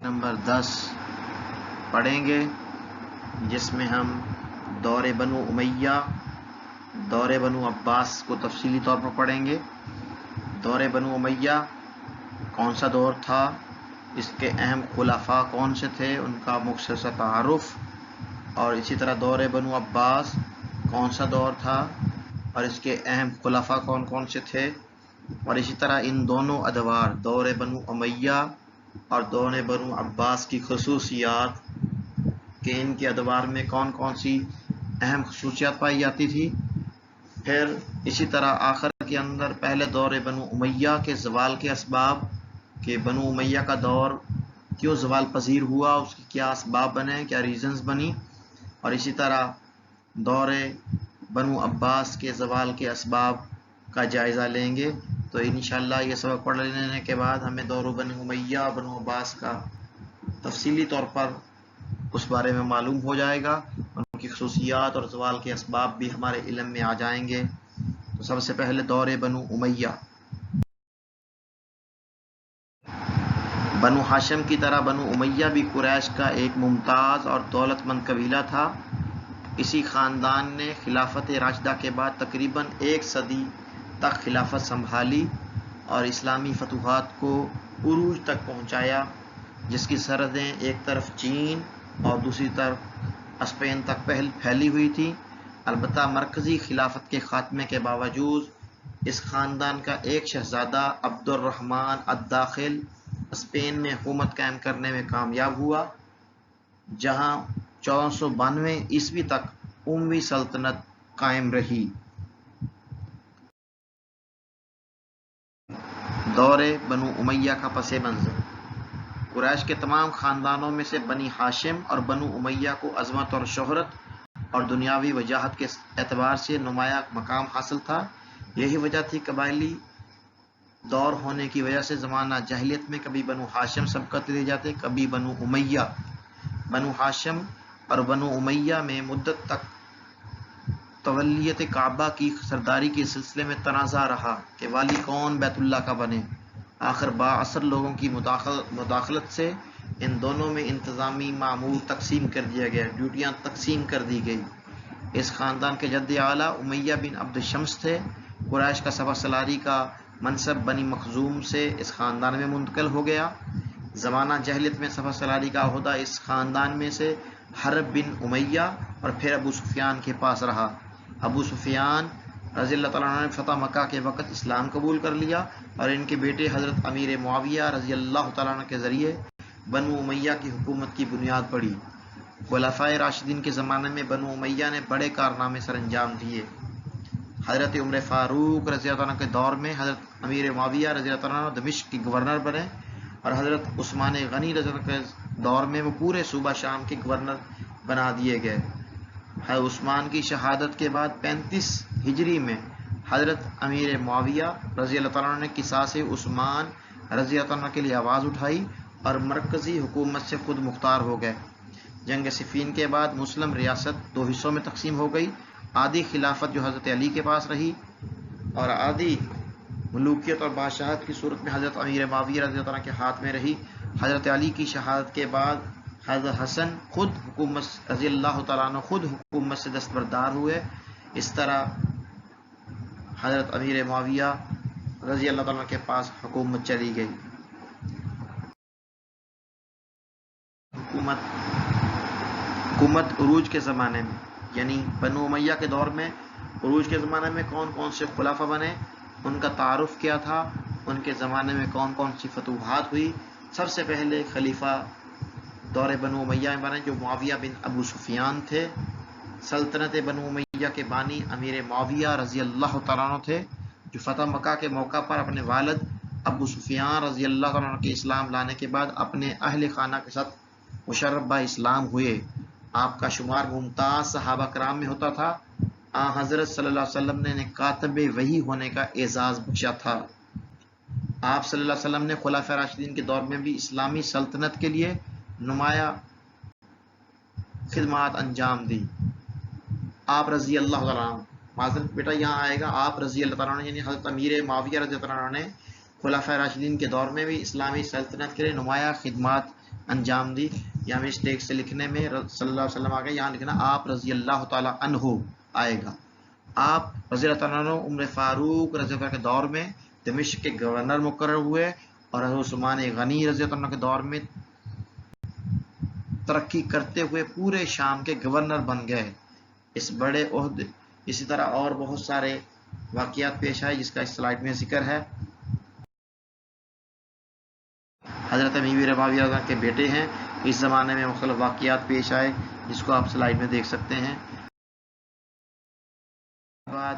Number 10 پڑھیں گے، جس میں ہم دور بنو امیہ، دور بنو عباس کو تفصیلی طور پر پڑھیں گے۔ دور بنو امیہ کون سا دور تھا، اس کے اہم خلفاء کون سے تھے، ان کا مختصر تعارف، اور اسی طرح دور بنو عباس کون سا دور تھا اور اس کے اہم خلفاء کون کون سے تھے، اور اسی طرح ان دونوں ادوار دور بنو امیہ اور دور بنو عباس کی خصوصیات کہ ان کے ادوار میں کون کون سی اہم خصوصیات پائی جاتی تھی۔ پھر اسی طرح آخر کے اندر پہلے دور بنو امیہ کے زوال کے اسباب، کہ بنو امیہ کا دور کیوں زوال پذیر ہوا، اس کی کیا اسباب بنے، کیا ریزنز بنی، اور اسی طرح دور بنو عباس کے زوال کے اسباب کا جائزہ لیں گے۔ تو انشاءاللہ یہ سبق پڑھ لینے کے بعد ہمیں دور بنو امیہ اور بنو عباس کا تفصیلی طور پر اس بارے میں معلوم ہو جائے گا، ان کی خصوصیات اور زوال کے اسباب بھی ہمارے علم میں آ جائیں گے۔ تو سب سے پہلے دور بنو امیہ۔ بنو ہاشم کی طرح بنو امیہ بھی قریش کا ایک ممتاز اور دولت مند قبیلہ تھا۔ اسی خاندان نے خلافت راشدہ کے بعد تقریباً 1 صدی تک خلافت سنبھالی اور اسلامی فتوحات کو عروج تک پہنچایا، جس کی سرحدیں ایک طرف چین اور دوسری طرف اسپین تک پھیلی ہوئی تھی۔ البتہ مرکزی خلافت کے خاتمے کے باوجود اس خاندان کا ایک شہزادہ عبد الرحمن الداخل اسپین میں حکومت قائم کرنے میں کامیاب ہوا، جہاں 1492 عیسوی تک اموی سلطنت قائم رہی۔ دور بنو امیہ کا پس منظر۔ قریش کے تمام خاندانوں میں سے بنی ہاشم اور بنو امیہ کو عظمت اور شہرت اور دنیاوی وجاہت کے اعتبار سے نمایاں مقام حاصل تھا۔ یہی وجہ تھی قبائلی دور ہونے کی وجہ سے زمانہ جاہلیت میں کبھی بنو ہاشم سبقت لے جاتے، کبھی بنو امیہ۔ بنو ہاشم اور بنو امیہ میں مدت تک تولیت کعبہ کی سرداری کے سلسلے میں تنازع رہا کہ والی کون بیت اللہ کا بنے۔ آخر بااثر لوگوں کی مداخلت سے ان دونوں میں انتظامی مامور تقسیم کر دیا گیا، ڈیوٹیاں تقسیم کر دی گئی۔ اس خاندان کے جد اعلیٰ امیہ بن عبد شمس تھے۔ قریش کا سپہ سالاری کا منصب بنی مخزوم سے اس خاندان میں منتقل ہو گیا۔ زمانہ جاہلیت میں سپہ سالاری کا عہدہ اس خاندان میں سے حرب بن امیہ اور پھر ابو سفیان کے پاس رہا۔ ابو سفیان رضی اللہ تعالیٰ عنہ نے فتح مکہ کے وقت اسلام قبول کر لیا اور ان کے بیٹے حضرت امیر معاویہ رضی اللہ تعالیٰ عنہ کے ذریعے بنو امیہ کی حکومت کی بنیاد پڑی۔ خلفائے راشدین کے زمانے میں بنو امیہ نے بڑے کارنامے سر انجام دیے۔ حضرت عمر فاروق رضی اللہ عنہ کے دور میں حضرت امیر معاویہ رضی اللہ عنہ دمشق کے گورنر بنے، اور حضرت عثمان غنی رضی اللہ عنہ کے دور میں وہ پورے صوبہ شام کے گورنر بنا دیے گئے۔ حضرت عثمان کی شہادت کے بعد 35 ہجری میں حضرت امیر معاویہ رضی اللہ عنہ نے قصاص عثمان رضی اللہ عنہ کے لیے آواز اٹھائی اور مرکزی حکومت سے خود مختار ہو گئے۔ جنگ صفین کے بعد مسلم ریاست 2 حصوں میں تقسیم ہو گئی، آدھی خلافت جو حضرت علی کے پاس رہی اور آدھی ملوکیت اور بادشاہت کی صورت میں حضرت امیر معاویہ رضی اللہ عنہ کے ہاتھ میں رہی۔ حضرت علی کی شہادت کے بعد حضرت حسن خود حکومت رضی اللہ تعالیٰ عنہ خود حکومت سے دستبردار ہوئے۔ اس طرح حضرت امیر معاویہ رضی اللہ تعالیٰ عنہ کے پاس حکومت چلی گئی۔ حکومت عروج کے زمانے میں، یعنی بنو امیہ کے دور میں عروج کے زمانے میں کون کون سے خلفاء بنے، ان کا تعارف کیا تھا، ان کے زمانے میں کون کون سی فتوحات ہوئی۔ سب سے پہلے خلیفہ دور بنو امیہ میں بنے جو معاویہ بن ابو سفیان تھے۔ سلطنت بنو امیہ کے بانی امیر معاویہ رضی اللہ تعالیٰ عنہ تھے، جو فتح مکہ کے موقع پر اپنے والد ابو سفیان رضی اللہ عنہ کے اسلام لانے کے بعد اپنے اہل خانہ کے ساتھ مشرف با اسلام ہوئے۔ آپ کا شمار ممتاز صحابہ کرام میں ہوتا تھا۔ حضرت صلی اللہ علیہ وسلم نے کاتب وحی ہونے کا اعزاز بخشا تھا۔ آپ صلی اللہ علیہ وسلم نے خلفائے راشدین کے دور میں بھی اسلامی سلطنت کے لیے نمایاں خدمات انجام دی۔ آپ رضی اللہ تعالیٰ عنہ، معذرت بیٹا یہاں آئے گا، آپ رضی اللہ تعالیٰ عنہ یعنی حضرت امیر معاویہ رضی اللہ عنہ نے خلفائے راشدین کے دور میں بھی اسلامی سلطنت کے لیے نمایاں خدمات انجام دی. یہاں مسٹیک سے لکھنے میں صلی اللہ علیہ وسلم آ گیا, یہاں لکھنا آپ رضی اللہ تعالیٰ عنہ آئے گا. آپ رضی اللہ تعالیٰ عنہ عمر فاروق رضی اللہ عنہ کے دور میں دمشق کے گورنر مقرر ہوئے, اور حضرت عثمان غنی رضی اللہ عنہ کے دور میں ترقی کرتے ہوئے پورے شام کے گورنر بن گئے. اس بڑے عہدے اسی طرح اور بہت سارے واقعات پیش آئے جس کا اس سلائڈ میں ذکر ہے. حضرت امیر معاویہ رضی اللہ عنہ کے بیٹے ہیں. اس زمانے میں مختلف واقعات پیش آئے جس کو آپ سلائڈ میں دیکھ سکتے ہیں. بعد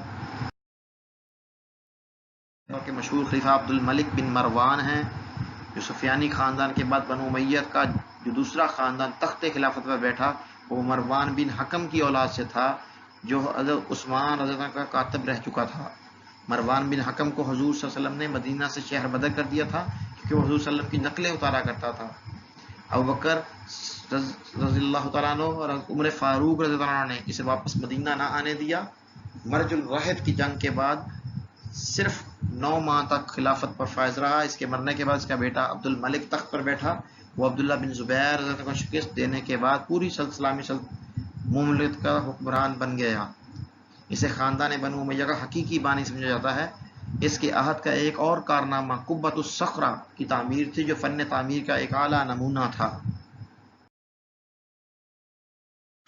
کہ مشہور خلیفہ عبد الملک بن مروان ہیں, جو سفیانی خاندان کے بعد بنو امیہ کا جو دوسرا خاندان تخت خلافت پر بیٹھا وہ مروان بن حکم کی اولاد سے تھا, جو حضرت عثمان رضی اللہ عنہ کا کاتب رہ چکا تھا. مروان بن حکم کو حضور صلی اللہ علیہ وسلم نے مدینہ سے شہر بدر کر دیا تھا کیونکہ وہ حضور صلی اللہ علیہ وسلم کی نقلیں اتارا کرتا تھا. ابوبکر رضی اللہ تعالیٰ عنہ اور عمر فاروق رضی اللہ عنہ نے اسے واپس مدینہ نہ آنے دیا. مرج الرحب کی جنگ کے بعد صرف 9 ماہ تک خلافت پر فائز رہا. اس کے مرنے کے بعد اس کا بیٹا عبد الملک تخت پر بیٹھا. وہ عبداللہ بن زبیر رضی اللہ عنہ کو شکست دینے کے بعد پوری اسلامی مملکت کا حکمران بن گیا. اسے خاندان بنو امیہ کا حقیقی بانی سمجھا جاتا ہے. اس کے عہد کا ایک اور کارنامہ قبۃ الصخرہ کی تعمیر تھی, جو فن تعمیر کا ایک اعلیٰ نمونہ تھا.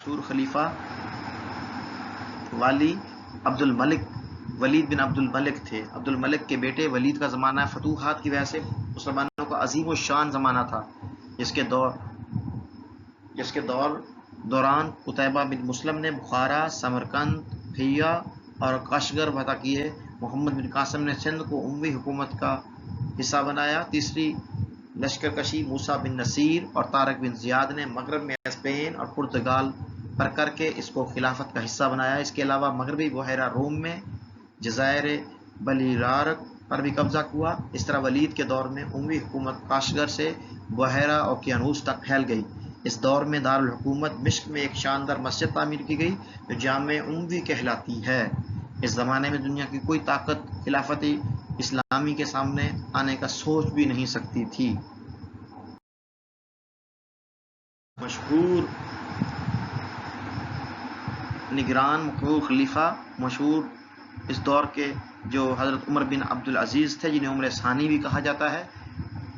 مشہور خلیفہ والی عبد الملک ولید بن عبد الملک تھے. عبد الملک کے بیٹے ولید کا زمانہ فتوحات کی وجہ سے مسلمانوں کا عظیم الشان زمانہ تھا, جس کے دوران قتیبہ بن مسلم نے بخارا, سمرقند, پھیا اور کاشغر فتح کیے. محمد بن قاسم نے سندھ کو اموی حکومت کا حصہ بنایا. تیسری لشکر کشی موسیٰ بن نصیر اور طارق بن زیاد نے مغرب میں اسپین اور پرتگال پر کر کے اس کو خلافت کا حصہ بنایا. اس کے علاوہ مغربی بحیرہ روم میں جزائر بلیرارک پر بھی قبضہ ہوا. اس طرح ولید کے دور میں اموی حکومت کاشغر سے بحیرہ اوقیانوس تک پھیل گئی. اس دور میں دارالحکومت مشق میں ایک شاندار مسجد تعمیر کی گئی جو جامع اموی کہلاتی ہے. اس زمانے میں دنیا کی کوئی طاقت خلافت اسلامی کے سامنے آنے کا سوچ بھی نہیں سکتی تھی. مشہور نگران مقبول خلیفہ مشہور اس دور کے جو حضرت عمر بن عبد العزیز تھے, جنہیں عمر ثانی بھی کہا جاتا ہے.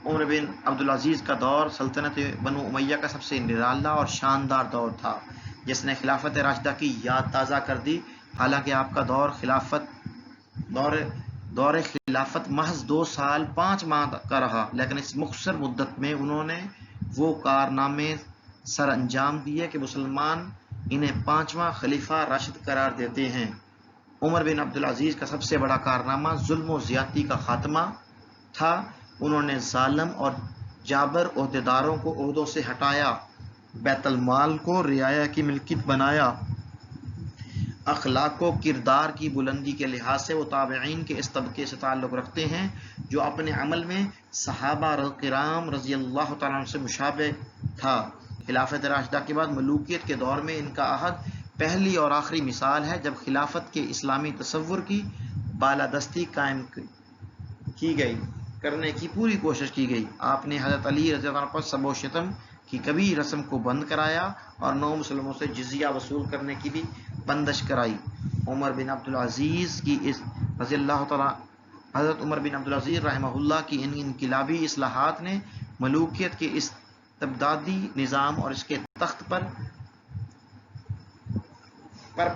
عمر بن عبد العزیز کا دور سلطنت بنو امیہ کا سب سے نرالا اور شاندار دور تھا, جس نے خلافت راشدہ کی یاد تازہ کر دی. حالانکہ آپ کا دور خلافت محض 2 سال 5 ماہ کا رہا, لیکن اس مختصر مدت میں انہوں نے وہ کارنامے سر انجام دیے کہ مسلمان انہیں 5واں خلیفہ راشد قرار دیتے ہیں. عمر بن عبد العزیز کا سب سے بڑا کارنامہ ظلم و زیادتی کا خاتمہ تھا. انہوں نے ظالم اور جابر عہدیداروں کو عہدوں سے ہٹایا, بیت المال کو رعایا کی ملکیت بنایا. اخلاق و کردار کی بلندی کے لحاظ سے وہ تابعین کے اس طبقے سے تعلق رکھتے ہیں جو اپنے عمل میں صحابہ کرام رضی اللہ تعالیٰ عنہ سے مشابہ تھا. خلافت راشدہ کے بعد ملوکیت کے دور میں ان کا عہد پہلی اور آخری مثال ہے جب خلافت کے اسلامی تصور کی بالادستی قائم کی گئی کرنے کی پوری کوشش کی گئی. آپ نے حضرت علی رضی اللہ عنہ پر سب و شتم کی کبھی رسم کو بند کرایا اور 9 مسلموں سے جزیہ وصول کرنے کی بھی بندش کرائی. عمر بن عبد العزیز کی اس رضی اللہ تعالیٰ حضرت عمر بن عبد العزیز رحمہ اللہ کی ان انقلابی اصلاحات نے ملوکیت کے استبدادی نظام اور اس کے تخت پر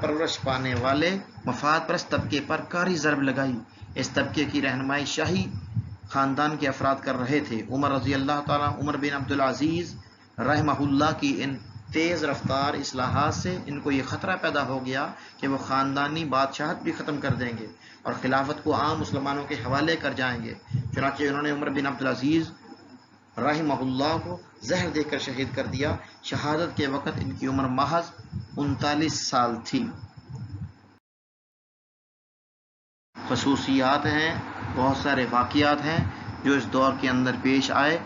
پرورش پانے والے مفاد پرست طبقے پر کاری ضرب لگائی. اس طبقے کی رہنمائی شاہی خاندان کے افراد کر رہے تھے. عمر رضی اللہ تعالیٰ عمر بن عبد العزیز رحمہ اللہ کی ان تیز رفتار اصلاحات سے ان کو یہ خطرہ پیدا ہو گیا کہ وہ خاندانی بادشاہت بھی ختم کر دیں گے اور خلافت کو عام مسلمانوں کے حوالے کر جائیں گے. چنانچہ انہوں نے عمر بن عبد العزیز رحمہ اللہ کو زہر دے کر شہید کر دیا. شہادت کے وقت ان کی عمر محض 39 سال تھی. خصوصیات ہیں, بہت سارے واقعات ہیں جو اس دور کے اندر پیش آئے.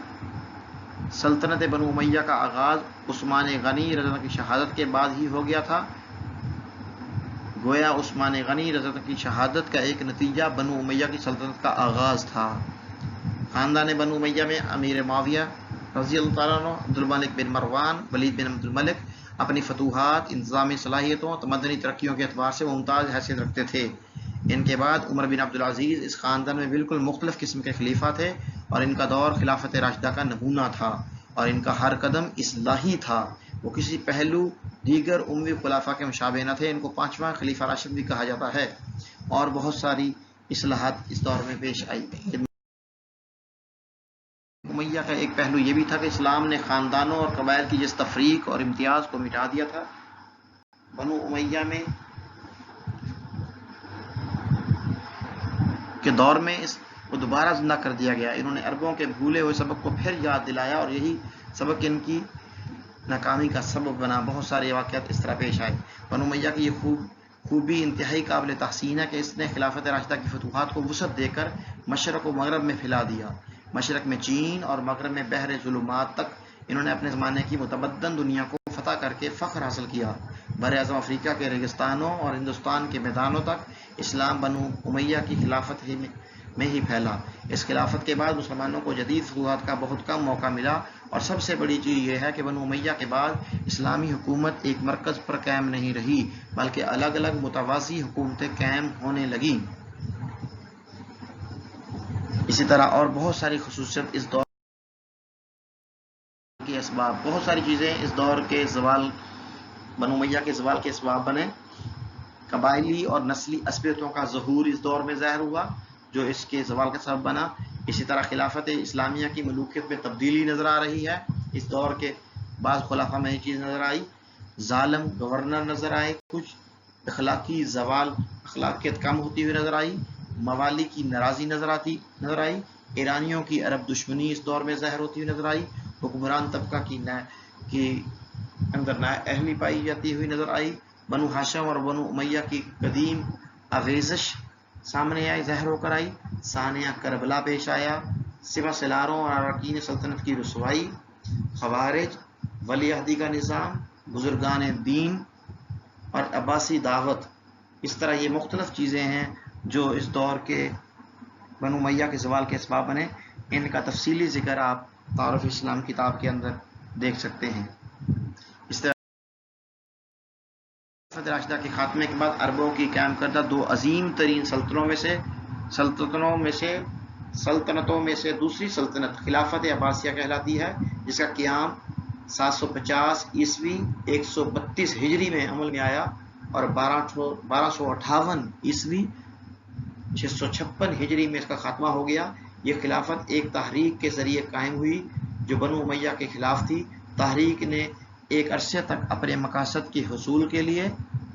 سلطنت بنو امیہ کا آغاز عثمان غنی رضی اللہ عنہ کی شہادت کے بعد ہی ہو گیا تھا. گویا عثمان غنی رضی اللہ عنہ کی شہادت کا ایک نتیجہ بنو امیہ کی سلطنت کا آغاز تھا. خاندان بنو امیہ میں امیر معاویہ رضی اللہ تعالیٰ عنہ عبد الملک بن مروان ولید بن عبد الملک اپنی فتوحات، انتظامی صلاحیتوں، تمدنی ترقیوں کے اعتبار سے ممتاز حیثیت رکھتے تھے۔ ان کے بعد عمر بن عبدالعزیز اس خاندان میں بالکل مختلف قسم کے خلیفہ تھے اور ان کا دور خلافت راشدہ کا نمونہ تھا اور ان کا ہر قدم اصلاحی تھا۔ وہ کسی پہلو دیگر اموی خلافہ کے مشابہ نہ تھے۔ ان کو پانچواں خلیفہ راشد بھی کہا جاتا ہے اور بہت ساری اصلاحات اس دور میں پیش آئی۔ امیہ کا ایک پہلو یہ بھی تھا کہ اسلام نے خاندانوں اور قبائل کی جس تفریق اور امتیاز کو مٹا دیا تھا، بنو امیہ میں کے دور میں اس کو دوبارہ زندہ کر دیا گیا۔ انہوں نے عربوں کے بھولے ہوئے سبق کو پھر یاد دلایا اور یہی سبق ان کی ناکامی کا سبب بنا۔ بہت سارے واقعات اس طرح پیش آئے۔ بنو امیہ کی یہ خوبی انتہائی قابل تحسین ہے کہ اس نے خلافت راشدہ کی فتوحات کو وسعت دے کر مشرق و مغرب میں پھیلا دیا۔ مشرق میں چین اور مغرب میں بحر ظلمات تک انہوں نے اپنے زمانے کی متمدن دنیا کو فتح کر کے فخر حاصل کیا۔ براعظم افریقہ کے ریگستانوں اور ہندوستان کے میدانوں تک اسلام بنو امیہ کی خلافت میں ہی پھیلا۔ اس خلافت کے بعد مسلمانوں کو جدید فتوحات کا بہت کم موقع ملا اور سب سے بڑی چیز یہ ہے کہ بنو امیہ کے بعد اسلامی حکومت ایک مرکز پر قائم نہیں رہی بلکہ الگ الگ متوازی حکومتیں قائم ہونے لگیں۔ اسی طرح اور بہت ساری خصوصیت اس دور کے اسباب، بہت ساری چیزیں اس دور کے زوال، بنو امیہ کے زوال کے اسباب بنے۔ قبائلی اور نسلی عصبیتوں کا ظہور اس دور میں ظاہر ہوا جو اس کے زوال کا سبب بنا۔ اسی طرح خلافت اسلامیہ کی ملوکیت میں تبدیلی نظر آ رہی ہے۔ اس دور کے بعض خلافہ میں یہ چیز نظر آئی، ظالم گورنر نظر آئے، کچھ اخلاقی زوال، اخلاقیت کم ہوتی ہوئی نظر آئی، موالی کی ناراضی نظر آئی، ایرانیوں کی عرب دشمنی اس دور میں ظاہر ہوتی ہوئی نظر آئی، حکمران طبقہ کی اندر نااہلی پائی جاتی ہوئی نظر آئی، بنو ہاشم اور بنو امیہ کی قدیم آویزش سامنے آئی، ظاہر ہو کر آئی، سانحہ کربلا پیش آیا، سپہ سالاروں اور اراکین سلطنت کی رسوائی، خوارج، ولی عہدی کا نظام، بزرگان دین اور عباسی دعوت، اس طرح یہ مختلف چیزیں ہیں جو اس دور کے بنو امیہ کے زوال کے اسباب بنے۔ ان کا تفصیلی ذکر آپ تعارف اسلام کتاب کے اندر دیکھ سکتے ہیں۔ اس طرح خلافت راشدہ کے خاتمے کے بعد عربوں کی قائم کردہ دو عظیم ترین سلطنتوں میں سے دوسری سلطنت خلافت عباسیہ کہلاتی ہے، جس کا قیام 750 عیسوی 132 ہجری میں عمل میں آیا اور 1258 عیسوی 656 ہجری میں اس کا خاتمہ ہو گیا۔ یہ خلافت ایک تحریک کے ذریعے قائم ہوئی جو بنو امیہ کے خلاف تھی۔ تحریک نے ایک عرصے تک اپنے مقاصد کے حصول کے لیے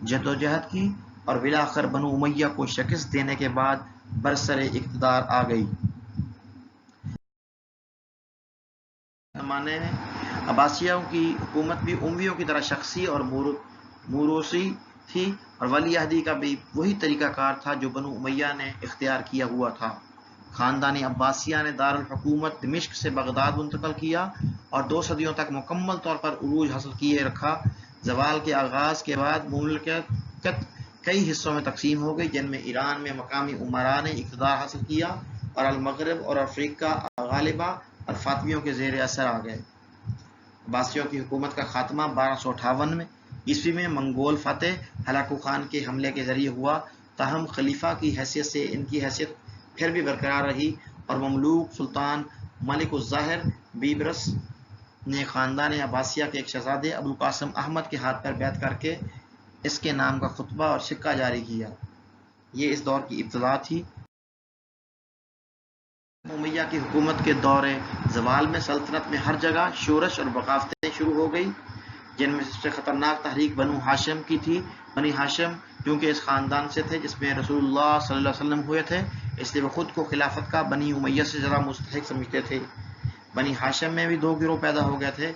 جدوجہد کی اور بالآخر بنو امیہ کو شکست دینے کے بعد برسر اقتدار آ گئی۔ زمانے میں عباسیوں کی حکومت بھی امویوں کی طرح شخصی اور موروثی تھی اور ولی عہدی کا بھی وہی طریقہ کار تھا جو بنو امیہ نے اختیار کیا ہوا تھا۔ خاندان عباسیہ نے دارالحکومت دمشق سے بغداد منتقل کیا اور 2 صدیوں تک مکمل طور پر عروج حاصل کیے رکھا۔ زوال کے آغاز کے بعد مملکت کئی حصوں میں تقسیم ہو گئی جن میں ایران میں مقامی امراء نے اقتدار حاصل کیا اور المغرب اور افریقہ غالبہ اور فاطمیوں کے زیر اثر آ گئے۔ عباسیوں کی حکومت کا خاتمہ 1258 عیسوی میں منگول فاتح ہلاکو خان کے حملے کے ذریعے ہوا، تاہم خلیفہ کی حیثیت سے ان کی حیثیت پھر بھی برقرار رہی اور مملوک سلطان ملک الظاہر بیبرس نے خاندان عباسیہ کے ایک شہزادے ابوالقاسم احمد کے ہاتھ پر بیعت کر کے اس کے نام کا خطبہ اور سکہ جاری کیا۔ یہ اس دور کی ابتدا تھی۔ امیہ کی حکومت کے دور زوال میں سلطنت میں ہر جگہ شورش اور بغاوتیں شروع ہو گئی، جن میں سب سے خطرناک تحریک بنو ہاشم کی تھی۔ بنی ہاشم کیونکہ اس خاندان سے تھے جس میں رسول اللہ صلی اللہ علیہ وسلم ہوئے تھے، اس لیے وہ خود کو خلافت کا بنی امیہ سے زیادہ مستحق سمجھتے تھے۔ بنی ہاشم میں بھی 2 گروہ پیدا ہو گئے تھے،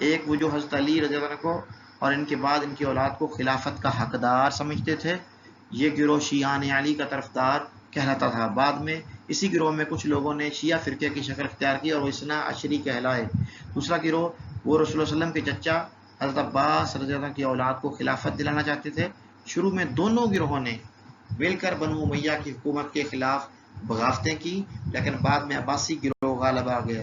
ایک وہ جو حضرت علی رضی اللہ عنہ کو اور ان کے بعد ان کی اولاد کو خلافت کا حقدار سمجھتے تھے، یہ گروہ شیعان علی کا طرفدار کہلاتا تھا۔ بعد میں اسی گروہ میں کچھ لوگوں نے شیعہ فرقے کی شکل اختیار کی اور وہ اثنا عشری کہلائے۔ دوسرا گروہ وہ رسول اللہ علیہ وسلم کے چچا حضرت عباس رضی اللہ عنہ کی اولاد کو خلافت دلانا چاہتے تھے۔ شروع میں دونوں گروہوں نے مل کر بنو امیہ کی حکومت کے خلاف بغاوتیں کی، لیکن بعد میں عباسی گروہ غالب آ گیا۔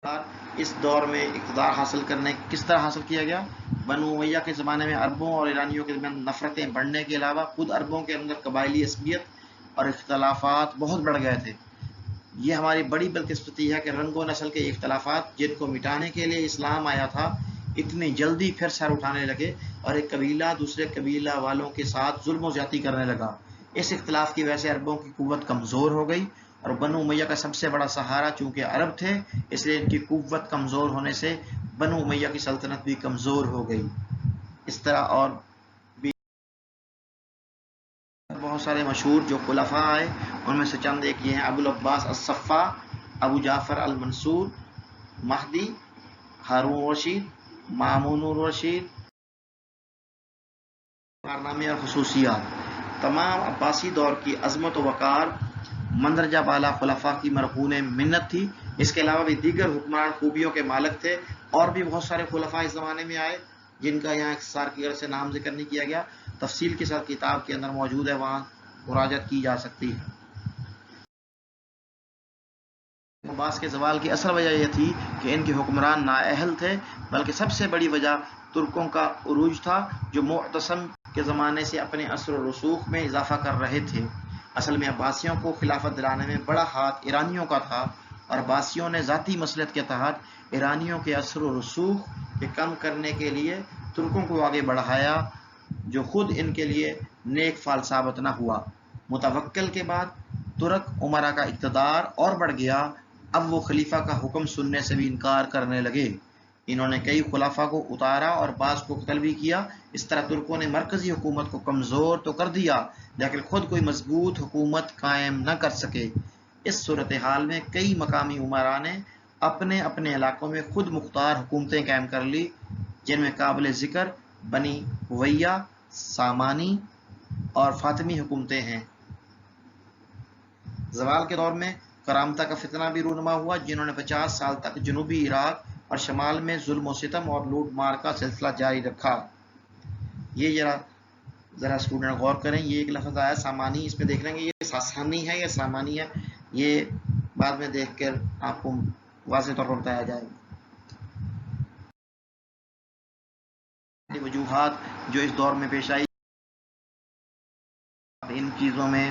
اس دور میں اقتدار حاصل کرنے کس طرح حاصل کیا گیا؟ بنو امیہ کے زمانے میں عربوں اور ایرانیوں کے درمیان نفرتیں بڑھنے کے علاوہ خود عربوں کے اندر قبائلی عصبیت اور اختلافات بہت بڑھ گئے تھے۔ یہ ہماری بڑی بدقسمتی ہے کہ رنگ و نسل کے اختلافات جن کو مٹانے کے لیے اسلام آیا تھا اتنی جلدی پھر سر اٹھانے لگے اور ایک قبیلہ دوسرے قبیلہ والوں کے ساتھ ظلم و زیادتی کرنے لگا۔ اس اختلاف کی وجہ سے عربوں کی قوت کمزور ہو گئی اور بنو امیہ کا سب سے بڑا سہارا چونکہ عرب تھے، اس لیے ان کی قوت کمزور ہونے سے بنو امیہ کی سلطنت بھی کمزور ہو گئی۔ اس طرح اور بھی بہت سارے مشہور جو خلفاء آئے ان میں سے چند ایک یہ ہیں: ابو العباس الصفا، ابو جعفر المنصور، مہدی، ہارون الرشید، مامون الرشید۔ کارنامے اور خصوصیات: تمام عباسی دور کی عظمت و وقار مندرجہ بالا خلفاء کی مرہون منت تھی۔ اس کے علاوہ بھی دیگر حکمران خوبیوں کے مالک تھے۔ اور بھی بہت سارے خلفاء اس زمانے میں آئے جن کا یہاں اختصار کی غرض سے نام ذکر نہیں کیا گیا، تفصیل کے ساتھ کتاب کے اندر موجود ہے، وہاں مراجعت کی جا سکتی ہے۔ عباس کے زوال کی اصل وجہ یہ تھی کہ ان کے حکمران نااہل تھے، بلکہ سب سے بڑی وجہ ترکوں کا عروج تھا جو معتصم کے زمانے سے اپنے اثر و رسوخ میں اضافہ کر رہے تھے۔ اصل میں عباسیوں کو خلافت دلانے میں بڑا ہاتھ ایرانیوں کا تھا اور عباسیوں نے ذاتی مصلحت کے تحت ایرانیوں کے اثر و رسوخ کے کم کرنے کے لیے ترکوں کو آگے بڑھایا، جو خود ان کے لیے نیک فال ثابت نہ ہوا۔ متوکل کے بعد ترک امراء کا اقتدار اور بڑھ گیا۔ اب وہ خلیفہ کا حکم سننے سے بھی انکار کرنے لگے۔ انہوں نے کئی خلفاء کو اتارا اور بعض کو قتل بھی کیا۔ اس طرح ترکوں نے مرکزی حکومت کو کمزور تو کر دیا لیکن خود کوئی مضبوط حکومت قائم نہ کر سکے۔ اس صورتحال میں کئی مقامی امراء نے اپنے اپنے علاقوں میں خود مختار حکومتیں قائم کر لی، جن میں قابل ذکر بنی امیہ، سامانی اور فاطمی حکومتیں ہیں۔ زوال کے دور میں کرامتہ کا فتنہ بھی رونما ہوا، جنہوں نے 50 سال تک جنوبی عراق اور شمال میں ظلم و ستم اور لوٹ مار کا سلسلہ جاری رکھا۔ یہ ذرا اسٹوڈنٹ غور کریں، یہ ایک لفظ آیا سامانی، اس پہ دیکھ لیں گے یہ ساسانی ہے یا سامانی ہے، یہ بعد میں دیکھ کر آپ کو واضح طور پر بتایا جائے گا۔ وجوہات جو اس دور میں پیش آئی، ان چیزوں میں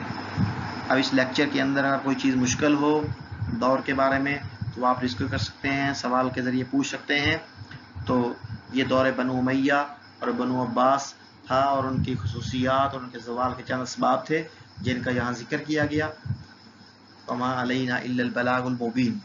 اب اس لیکچر کے اندر اگر کوئی چیز مشکل ہو دور کے بارے میں تو آپ ڈسکس کر سکتے ہیں، سوال کے ذریعے پوچھ سکتے ہیں۔ تو یہ دور بنو امیہ اور بنو عباس تھا اور ان کی خصوصیات اور ان کے زوال کے چند اسباب تھے جن کا یہاں ذکر کیا گیا۔ وما علینا الا البلاغ المبین۔